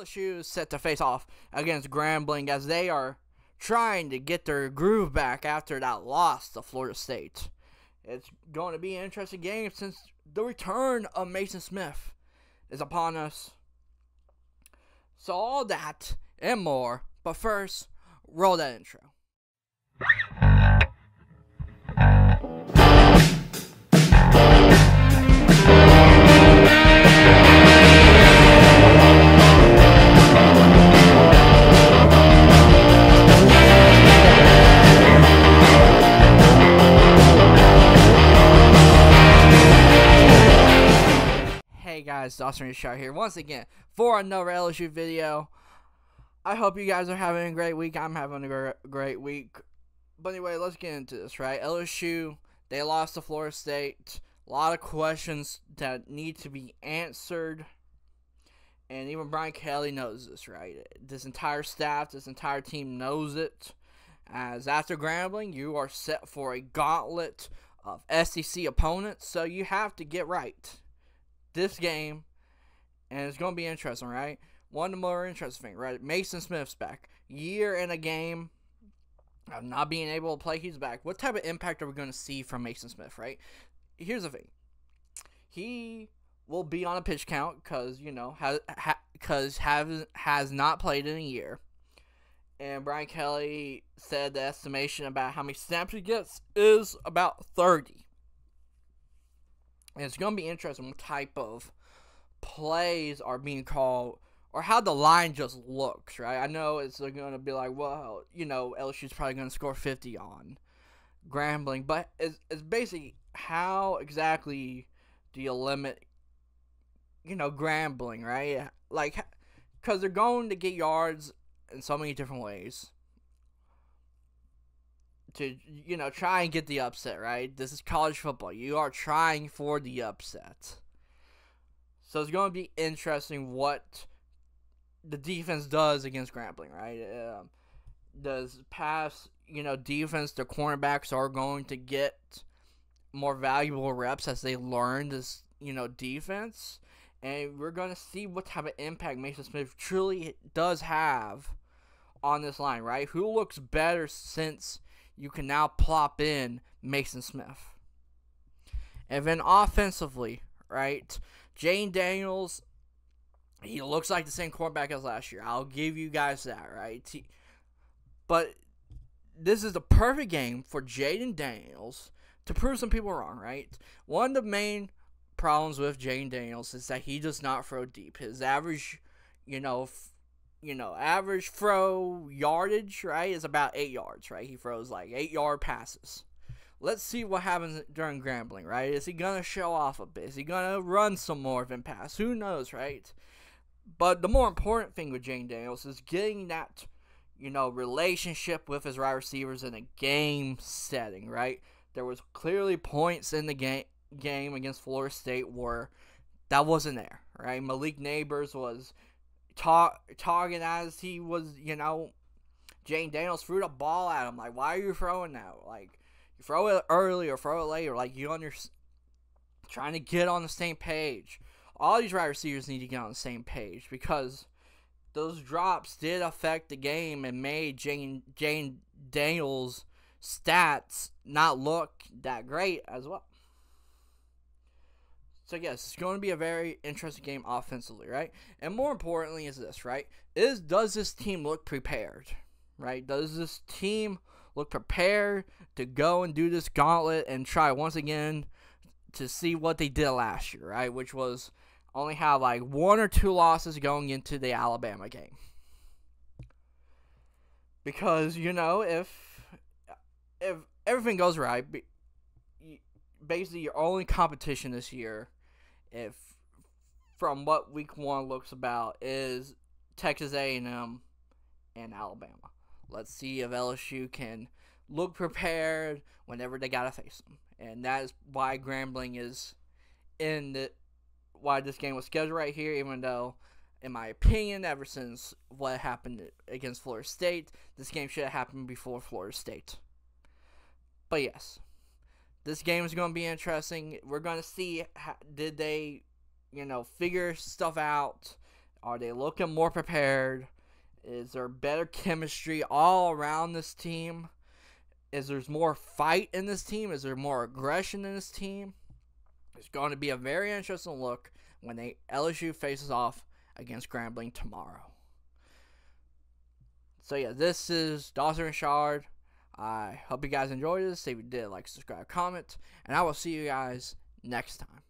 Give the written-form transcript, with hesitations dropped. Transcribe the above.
LSU is set to face off against Grambling as they are trying to get their groove back after that loss to Florida State. It's going to be an interesting game since the return of Mason Smith is upon us. So all that and more, but first, roll that intro. Hey guys, Dawson Shot here once again for another LSU video. I hope you guys are having a great week. I'm having a great week. But anyway, let's get into this, right? LSU, they lost to Florida State. A lot of questions that need to be answered. And even Brian Kelly knows this, right? This entire staff, this entire team knows it. As after Grambling, you are set for a gauntlet of SEC opponents. So you have to get right this game, and it's going to be interesting, right? One of the more interesting things, right? Mason Smith's back. Year in a game of not being able to play, he's back. What type of impact are we going to see from Mason Smith, right? Here's the thing. He will be on a pitch count because, you know, has not played in a year. And Brian Kelly said the estimation about how many snaps he gets is about 30. And it's going to be interesting what type of plays are being called or how the line just looks, right? I know it's going to be like, well, you know, LSU's probably going to score 50 on Grambling. But it's basically how exactly do you limit, you know, Grambling, right? Like, because they're going to get yards in so many different ways to, you know, try and get the upset, right? This is college football. You are trying for the upset. So it's going to be interesting what the defense does against Grambling, right? Does pass, you know, defense, the cornerbacks are going to get more valuable reps as they learn this, you know, defense. And we're going to see what type of impact Mason Smith truly does have on this line, right? Who looks better since you can now plop in Mason Smith. And then offensively, right, Jane Daniels, he looks like the same quarterback as last year. I'll give you guys that, right? But this is the perfect game for Jaden Daniels to prove some people wrong, right? One of the main problems with Jaden Daniels is that he does not throw deep. His average, average throw yardage, right, is about 8 yards, right? He throws like 8-yard passes. Let's see what happens during Grambling, right? Is he going to show off a bit? Is he going to run some more than pass? Who knows, right? But the more important thing with Jane Daniels is getting that, you know, relationship with his wide receivers in a game setting, right? There was clearly points in the game against Florida State where that wasn't there, right? Malik Neighbors was talking as he was, you know, Jane Daniels threw the ball at him. Like, why are you throwing that? Like, you throw it early or throw it later. Like, trying to get on the same page. All these wide receivers need to get on the same page because those drops did affect the game and made Jane Daniels' stats not look that great as well. So, yes, it's going to be a very interesting game offensively, right? And more importantly is this, right? Does this team look prepared, right? Does this team look prepared to go and do this gauntlet and try once again to see what they did last year, right? Which was only have like 1 or 2 losses going into the Alabama game. Because, you know, if everything goes right, basically your only competition this year, if from what week 1 looks about, is Texas A&M and Alabama. Let's see if LSU can look prepared whenever they gotta face them, and that is why Grambling is why this game was scheduled right here. Even though, in my opinion, ever since what happened against Florida State, this game should have happened before Florida State. But yes, this game is going to be interesting. We're going to see did they, figure stuff out. Are they looking more prepared? Is there better chemistry all around this team? Is there more fight in this team? Is there more aggression in this team? It's going to be a very interesting look when LSU faces off against Grambling tomorrow. So yeah, this is Dawson Richard. I hope you guys enjoyed this. If you did, like, subscribe, comment, and I will see you guys next time.